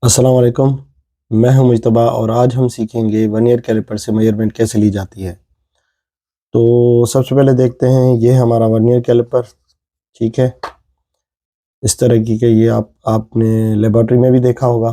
अस्सलाम वालेकुम। मैं हूं मुजतबा और आज हम सीखेंगे वर्नियर कैलिपर से मेजरमेंट कैसे ली जाती है। तो सबसे पहले देखते हैं, ये हमारा वर्नियर कैलिपर। ठीक है, इस तरह की ये आपने लेबोरेटरी में भी देखा होगा।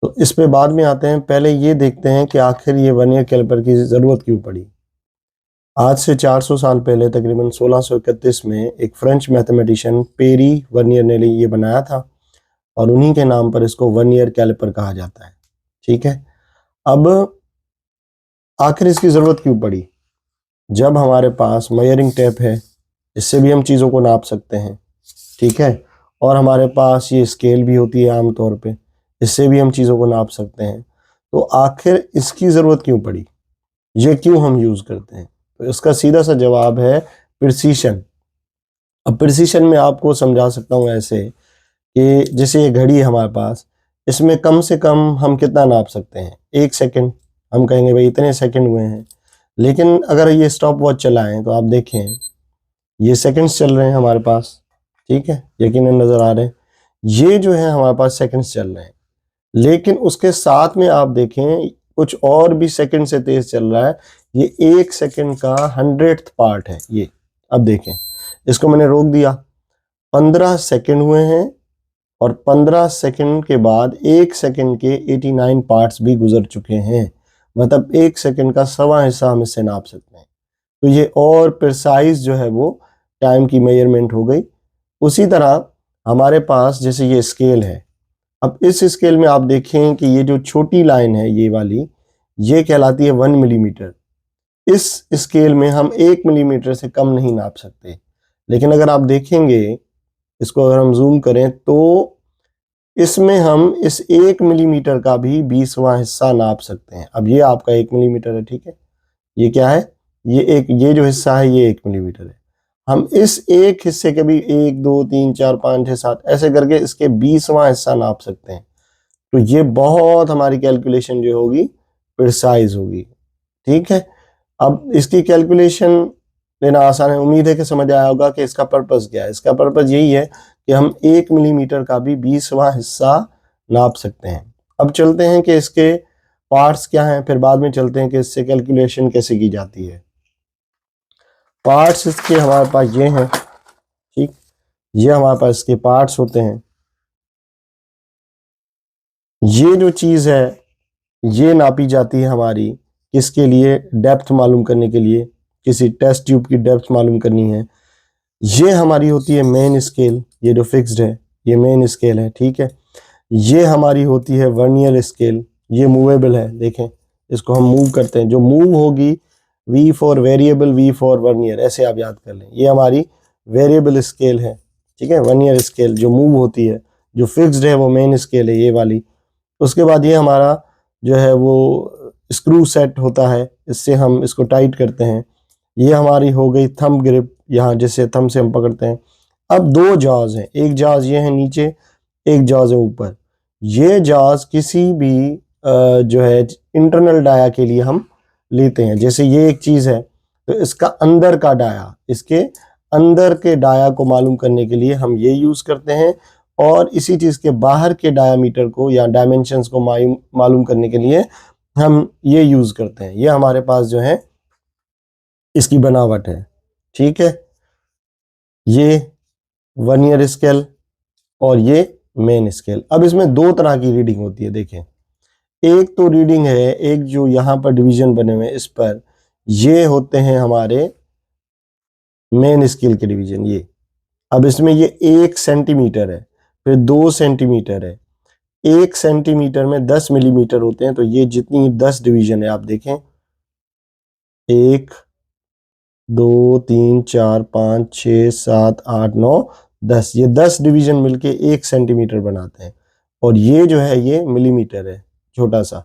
तो इस पे बाद में आते हैं, पहले ये देखते हैं कि आखिर ये वर्नियर कैलिपर की ज़रूरत क्यों पड़ी। आज से 400 साल पहले तकरीबन 1631 में एक फ्रेंच मैथमेटिशियन पेरी वर्नियर ने ये बनाया था और उन्हीं के नाम पर इसको वर्नियर कैलिपर कहा जाता है। ठीक है, अब आखिर इसकी ज़रूरत क्यों पड़ी? जब हमारे पास मेजरिंग टेप है, इससे भी हम चीज़ों को नाप सकते हैं। ठीक है, और हमारे पास ये स्केल भी होती है आम तौर पे, इससे भी हम चीज़ों को नाप सकते हैं। तो आखिर इसकी ज़रूरत क्यों पड़ी, ये क्यों हम यूज़ करते हैं? तो इसका सीधा सा जवाब है प्रिसीशन। अब प्रिसीशन में आपको समझा सकता हूँ ऐसे कि जैसे ये घड़ी है हमारे पास, इसमें कम से कम हम कितना नाप सकते हैं? 1 सेकंड। हम कहेंगे भाई इतने सेकंड हुए हैं। लेकिन अगर ये स्टॉप वॉच चलाएं तो आप देखें ये सेकंड्स चल रहे हैं हमारे पास। ठीक है, यकीनन नज़र आ रहे हैं। ये जो है हमारे पास सेकंड्स चल रहे हैं, लेकिन उसके साथ में आप देखें कुछ और भी सेकंड से तेज चल रहा है। ये 1 सेकंड का 100th पार्ट है ये। अब देखें, इसको मैंने रोक दिया, 15 सेकंड हुए हैं और 15 सेकंड के बाद 1 सेकंड के 89 पार्ट्स भी गुजर चुके हैं। मतलब 1 सेकंड का सवा हिस्सा हम इससे नाप सकते हैं। तो ये और प्रिसाइज जो है वो टाइम की मेजरमेंट हो गई। उसी तरह हमारे पास जैसे ये स्केल है, अब इस स्केल में आप देखें कि ये जो छोटी लाइन है ये वाली, ये कहलाती है 1 मिलीमीटर। इस स्केल में हम 1 मिलीमीटर से कम नहीं नाप सकते। लेकिन अगर आप देखेंगे, इसको अगर हम जूम करें तो इसमें हम इस 1 मिलीमीटर का भी 20वां हिस्सा नाप सकते हैं। अब ये आपका 1 मिलीमीटर है। ठीक है, ये क्या है? ये जो हिस्सा है ये 1 मिलीमीटर है। हम इस एक हिस्से के भी 1 2 3 4 5 6 7 ऐसे करके इसके 20वां हिस्सा नाप सकते हैं। तो ये बहुत हमारी कैलकुलेशन जो होगी प्रिसाइज होगी। ठीक है, अब इसकी कैलकुलेशन लेना आसान है। उम्मीद है कि समझ आया होगा कि इसका पर्पस क्या है। इसका पर्पस यही है कि हम 1 मिलीमीटर का भी 20वां हिस्सा नाप सकते हैं। अब चलते हैं कि इसके पार्ट्स क्या हैं, फिर बाद में चलते हैं कि इससे कैलकुलेशन कैसे की जाती है। पार्ट्स इसके हमारे पास ये हैं। ठीक, ये हमारे पास इसके पार्ट्स होते हैं। ये जो चीज़ है ये नापी जाती है हमारी किसके लिए? डेप्थ मालूम करने के लिए। किसी टेस्ट ट्यूब की डेप्थ मालूम करनी है। ये हमारी होती है मेन स्केल, ये जो फिक्स्ड है ये मेन स्केल है। ठीक है, ये हमारी होती है वर्नियर स्केल, ये मूवेबल है। देखें, इसको हम मूव करते हैं, जो मूव होगी V for variable, V for vernier, ऐसे आप याद कर लें। ये हमारी वेरिएबल स्केल है। ठीक है, वर्नियर स्केल जो मूव होती है। जो फिक्स्ड है वो मेन स्केल है, ये वाली। उसके बाद ये हमारा जो है वो स्क्रू सेट होता है, इससे हम इसको टाइट करते हैं। ये हमारी हो गई थंब ग्रिप, यहाँ जैसे थंब से हम पकड़ते हैं। अब दो जॉज हैं, एक जॉज ये है नीचे, एक जॉज है ऊपर। ये जॉज किसी भी जो है इंटरनल डाया के लिए हम लेते हैं। जैसे ये एक चीज़ है तो इसका अंदर का डाया, इसके अंदर के डाया को मालूम करने के लिए हम ये यूज़ करते हैं। और इसी चीज़ के बाहर के डायामीटर को या डायमेंशंस को मालूम करने के लिए हम ये यूज़ करते हैं। ये हमारे पास जो है इसकी बनावट है। ठीक है, ये वर्नियर स्केल और ये मेन स्केल। अब इसमें दो तरह की रीडिंग होती है। देखें, एक तो रीडिंग है, एक जो यहाँ पर डिवीजन बने हुए हैं इस पर, ये होते हैं हमारे मेन स्केल के डिवीजन। ये अब इसमें ये 1 सेंटीमीटर है, फिर 2 सेंटीमीटर है। 1 सेंटीमीटर में 10 मिलीमीटर होते हैं। तो ये जितनी 10 डिवीजन है आप देखें, 1 2 3 4 5 6 7 8 9 10, ये 10 डिवीजन मिलके 1 सेंटीमीटर बनाते हैं। और ये जो है ये मिलीमीटर है, छोटा सा,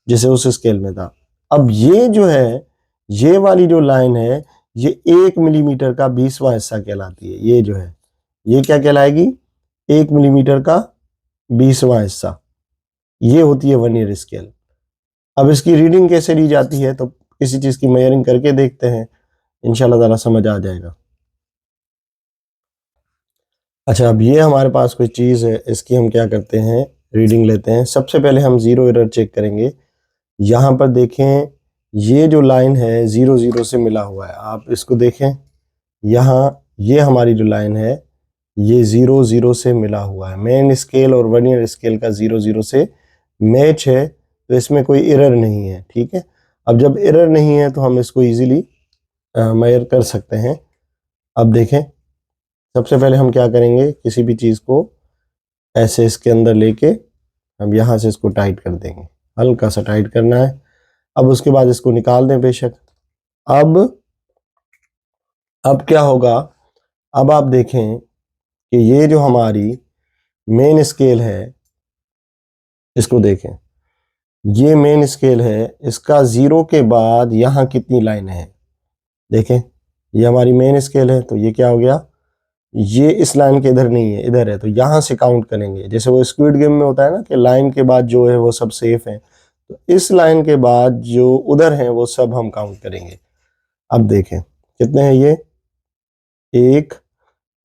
जैसे उस स्केल में था। अब ये जो है, ये वाली जो लाइन है, ये 1 मिलीमीटर का 20वां हिस्सा कहलाती है। ये जो है ये क्या कहलाएगी? 1 मिलीमीटर का 20वां हिस्सा। ये होती है वर्नियर स्केल। अब इसकी रीडिंग कैसे ली जाती है, तो किसी चीज़ की मेजरिंग करके देखते हैं, इंशाल्लाह ताला समझ आ जाएगा। अच्छा, अब ये हमारे पास कोई चीज़ है, इसकी हम क्या करते हैं? रीडिंग लेते हैं। सबसे पहले हम ज़ीरो एरर चेक करेंगे। यहाँ पर देखें, ये जो लाइन है 0 0 से मिला हुआ है, आप इसको देखें। यहाँ ये हमारी जो लाइन है ये 0 0 से मिला हुआ है। मेन स्केल और वर्नियर स्केल का 0 0 से मैच है, तो इसमें कोई एरर नहीं है। ठीक है, अब जब एरर नहीं है तो हम इसको इजीली मेजर कर सकते हैं। अब देखें, सबसे पहले हम क्या करेंगे, किसी भी चीज़ को ऐसे इसके अंदर लेके हम यहाँ से इसको टाइट कर देंगे, हल्का सा टाइट करना है। अब उसके बाद इसको निकाल दें बेशक। अब क्या होगा, अब आप देखें कि ये जो हमारी मेन स्केल है, इसको देखें, ये मेन स्केल है, इसका 0 के बाद यहाँ कितनी लाइनें हैं देखें। ये हमारी मेन स्केल है, तो ये क्या हो गया, ये इस लाइन के इधर नहीं है, इधर है, तो यहाँ से काउंट करेंगे। जैसे वो स्क्विड गेम में होता है ना कि लाइन के बाद जो है वो सब सेफ है, तो इस लाइन के बाद जो उधर है वो सब हम काउंट करेंगे। अब देखें कितने हैं ये, 1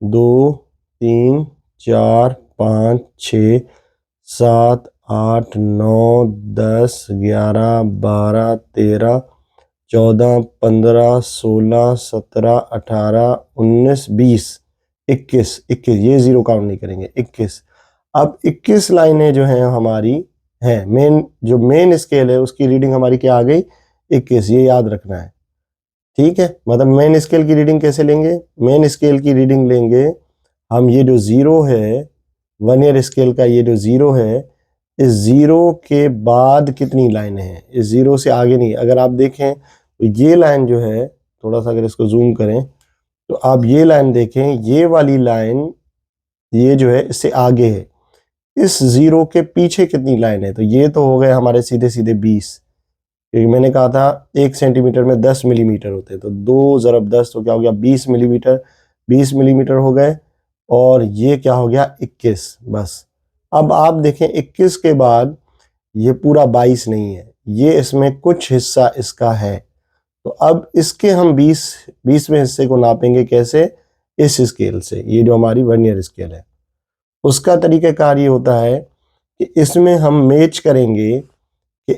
2 3 4 5 6 7 8 9 10 11 12 13 14 15 16 17 18 19 20 21 21, ये 0 काउंट नहीं करेंगे, 21। अब 21 लाइनें जो हैं हमारी हैं, मेन जो मेन स्केल है उसकी रीडिंग हमारी क्या आ गई, 21, ये याद रखना है। ठीक है, मतलब मेन स्केल की रीडिंग कैसे लेंगे, मेन स्केल की रीडिंग लेंगे हम, ये जो 0 है वर्नियर स्केल का, ये जो 0 है, इस 0 के बाद कितनी लाइनें हैं, इस 0 से आगे नहीं। अगर आप देखें तो ये लाइन जो है, थोड़ा सा अगर इसको जूम करें तो आप ये लाइन देखें, ये वाली लाइन ये जो है इससे आगे है। इस 0 के पीछे कितनी लाइन है, तो ये तो हो गए हमारे सीधे सीधे 20, क्योंकि मैंने कहा था 1 सेंटीमीटर में 10 मिलीमीटर होते हैं, तो 2 ज़रब 10 तो क्या हो गया 20 मिलीमीटर, 20 मिलीमीटर हो गए। और ये क्या हो गया 21, बस। अब आप देखें 21 के बाद ये पूरा 22 नहीं है, ये इसमें कुछ हिस्सा इसका है, तो अब इसके हम 20वें हिस्से को नापेंगे कैसे, इस स्केल से, ये जो हमारी वर्नियर स्केल है। उसका तरीक़ाकार ये होता है कि इसमें हम मैच करेंगे कि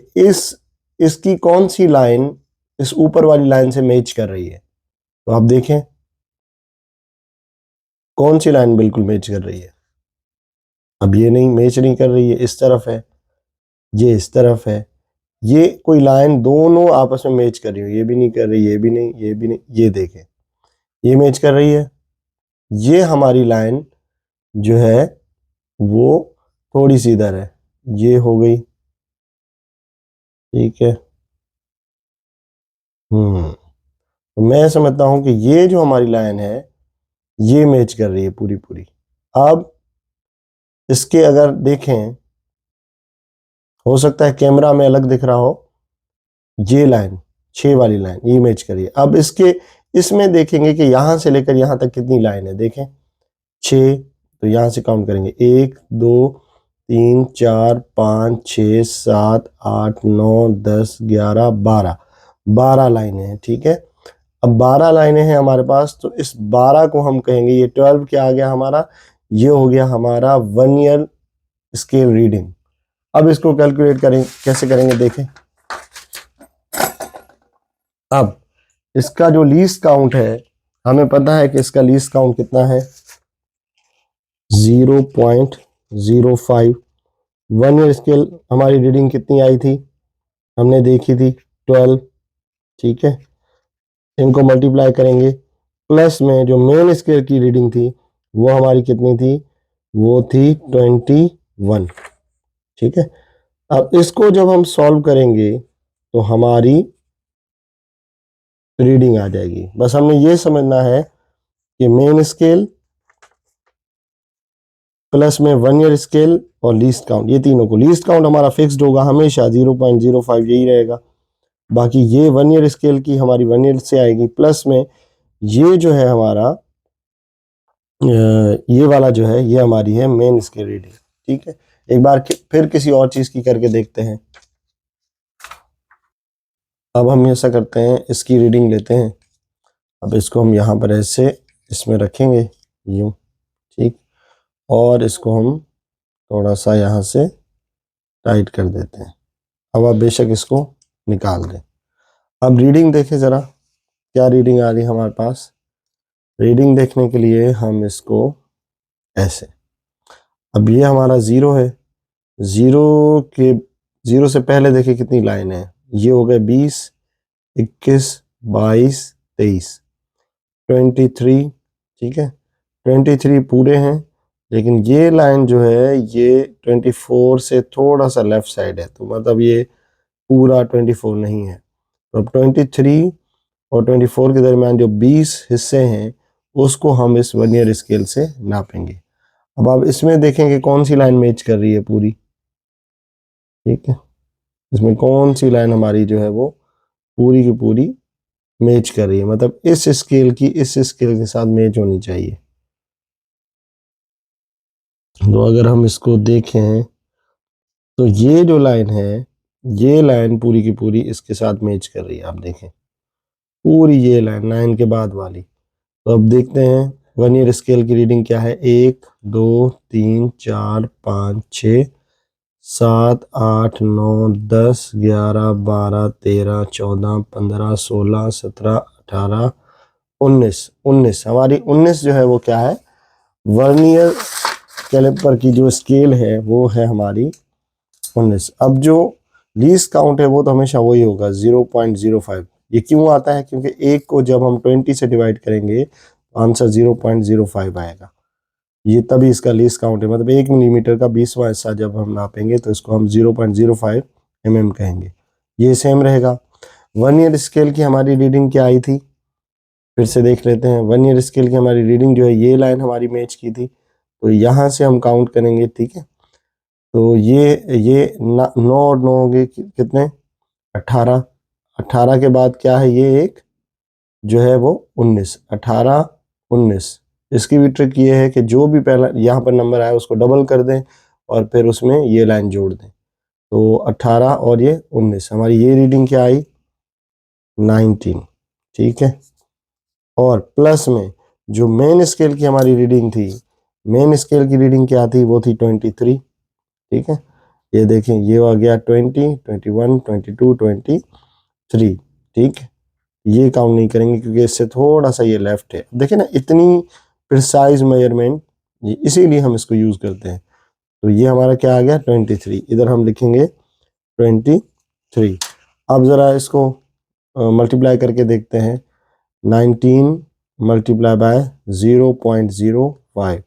इसकी कौन सी लाइन इस ऊपर वाली लाइन से मैच कर रही है। तो आप देखें कौन सी लाइन बिल्कुल मैच कर रही है, अब ये नहीं मैच नहीं कर रही है, इस तरफ है, ये इस तरफ है, ये कोई लाइन दोनों आपस में मैच कर रही है, ये भी नहीं कर रही, ये भी नहीं, ये भी नहीं, ये देखें ये मैच कर रही है। ये हमारी लाइन जो है वो थोड़ी सी इधर है, ये हो गई। ठीक है, तो मैं समझता हूं कि ये जो हमारी लाइन है ये मैच कर रही है पूरी पूरी। अब इसके अगर देखें, हो सकता है कैमरा में अलग दिख रहा हो, ये लाइन 6 वाली लाइन ये मैच करिए। अब इसमें देखेंगे कि यहाँ से लेकर यहाँ तक कितनी लाइन है, देखें 6, तो यहाँ से काउंट करेंगे 1 2 3 4 5 6 7 8 9 10 11 12, 12 लाइनें हैं। ठीक है, अब 12 लाइनें हैं हमारे पास, तो इस 12 को हम कहेंगे, ये 12 क्या आ गया हमारा, ये हो गया हमारा वर्नियर स्केल रीडिंग। अब इसको कैलकुलेट करें, कैसे करेंगे देखें। अब इसका जो लीस्ट काउंट है, हमें पता है कि इसका लीस्ट काउंट कितना है, 0.05। वर्नियर स्केल हमारी रीडिंग कितनी आई थी, हमने देखी थी 12। ठीक है, इनको मल्टीप्लाई करेंगे, प्लस में जो मेन स्केल की रीडिंग थी वो हमारी कितनी थी, वो थी 21। ठीक है, अब इसको जब हम सॉल्व करेंगे तो हमारी रीडिंग आ जाएगी। बस हमें ये समझना है कि मेन स्केल प्लस में वर्नियर स्केल और लीस्ट काउंट, ये तीनों को, लीस्ट काउंट हमारा फिक्स्ड होगा हमेशा 0.05, यही रहेगा। बाकी ये वर्नियर स्केल की हमारी वर्नियर से आएगी, प्लस में ये जो है हमारा ये वाला जो है ये हमारी है मेन स्केल रीडिंग। ठीक है, एक बार फिर किसी और चीज़ की करके देखते हैं। अब हम ऐसा करते हैं, इसकी रीडिंग लेते हैं। अब इसको हम यहाँ पर ऐसे इसमें रखेंगे यूँ, ठीक, और इसको हम थोड़ा सा यहाँ से टाइट कर देते हैं। अब आप बेशक इसको निकाल दें। अब रीडिंग देखें ज़रा, क्या रीडिंग आ रही है हमारे पास। रीडिंग देखने के लिए हम इसको ऐसे, अब ये हमारा 0 है, 0 से पहले देखिए कितनी लाइन है, ये हो गए 20, 21, 22, 23, 23, ठीक है, 23 पूरे हैं। लेकिन ये लाइन जो है ये 24 से थोड़ा सा लेफ्ट साइड है, तो मतलब ये पूरा 24 नहीं है। तो अब 23 और 24 के दरमियान जो 20 हिस्से हैं उसको हम इस वर्नियर स्केल से नापेंगे। अब आप इसमें देखेंगे कौन सी लाइन मैच कर रही है पूरी, ठीक है, इसमें कौन सी लाइन हमारी जो है वो पूरी की पूरी मैच कर रही है, मतलब इस स्केल की इस स्केल के साथ मैच होनी चाहिए। तो अगर हम इसको देखें तो ये जो लाइन है, ये लाइन पूरी की पूरी इसके साथ मैच कर रही है। आप देखें पूरी ये लाइन 9 के बाद वाली। तो अब देखते हैं वर्नियर स्केल की रीडिंग क्या है। 1 2 3 4 5 6 7 8 9 10 11 12 13 14 15 16 17 18 19 हमारी 19 जो है वो क्या है, वर्नियर कैलिपर की जो स्केल है वो है हमारी 19। अब जो लीस्ट काउंट है वो तो हमेशा वही होगा 0.05। ये क्यों आता है, क्योंकि एक को जब हम 20 से डिवाइड करेंगे तो आंसर 0.05 आएगा। ये तभी इसका लीस्ट काउंट है, मतलब 1 मिलीमीटर का 20वां हिस्सा जब हम नापेंगे तो इसको हम 0.05 कहेंगे। ये सेम रहेगा। वर्नियर स्केल की हमारी रीडिंग क्या आई थी, फिर से देख लेते हैं। वर्नियर स्केल की हमारी रीडिंग जो है ये लाइन हमारी मैच की थी, तो यहाँ से हम काउंट करेंगे, ठीक है। तो ये 9 और 9 हो गए कितने, 18। 18 के बाद क्या है, ये एक जो है वो 19, 18 19। इसकी भी ट्रिक ये है कि जो भी पहला यहाँ पर नंबर आया उसको डबल कर दें और फिर उसमें ये लाइन जोड़ दें। तो 18 और ये 19, हमारी ये रीडिंग क्या आई, 19, ठीक है। और प्लस में जो मेन स्केल की हमारी रीडिंग थी, मेन स्केल की रीडिंग क्या थी, वो थी 23, ठीक है। ये देखें ये आ गया 20, 21, 22, 23, ठीक है। ये काउंट नहीं करेंगे क्योंकि इससे थोड़ा सा ये लेफ्ट है। देखिए ना इतनी प्रिसाइज मेजरमेंट, इसीलिए हम इसको यूज़ करते हैं। तो ये हमारा क्या आ गया 23, इधर हम लिखेंगे 23। अब ज़रा इसको मल्टीप्लाई करके देखते हैं। 19 मल्टीप्लाई बाय 0.05,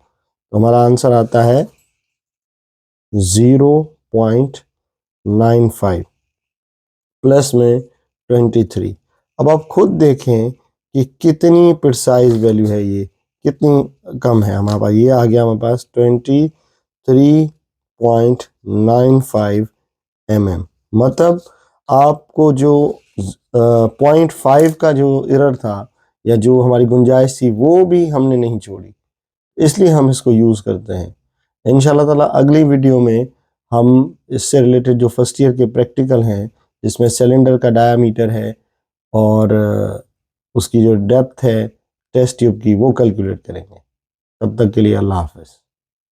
तो हमारा आंसर आता है 0.95 प्लस में 23। अब आप खुद देखें कि कितनी प्रिसाइज वैल्यू है, ये कितनी कम है हमारे पास। ये आ गया हमारे पास 23.95 mm, मतलब आपको जो 0.5 का जो एरर था या जो हमारी गुंजाइश थी वो भी हमने नहीं छोड़ी, इसलिए हम इसको यूज़ करते हैं। इंशाल्लाह ताला अगली वीडियो में हम इससे रिलेटेड जो फर्स्ट ईयर के प्रैक्टिकल हैं जिसमें सिलेंडर का डायामीटर है और उसकी जो डेप्थ है टेस्ट ट्यूब की वो कैलकुलेट करेंगे। तब तक के लिए अल्लाह हाफ़िज़।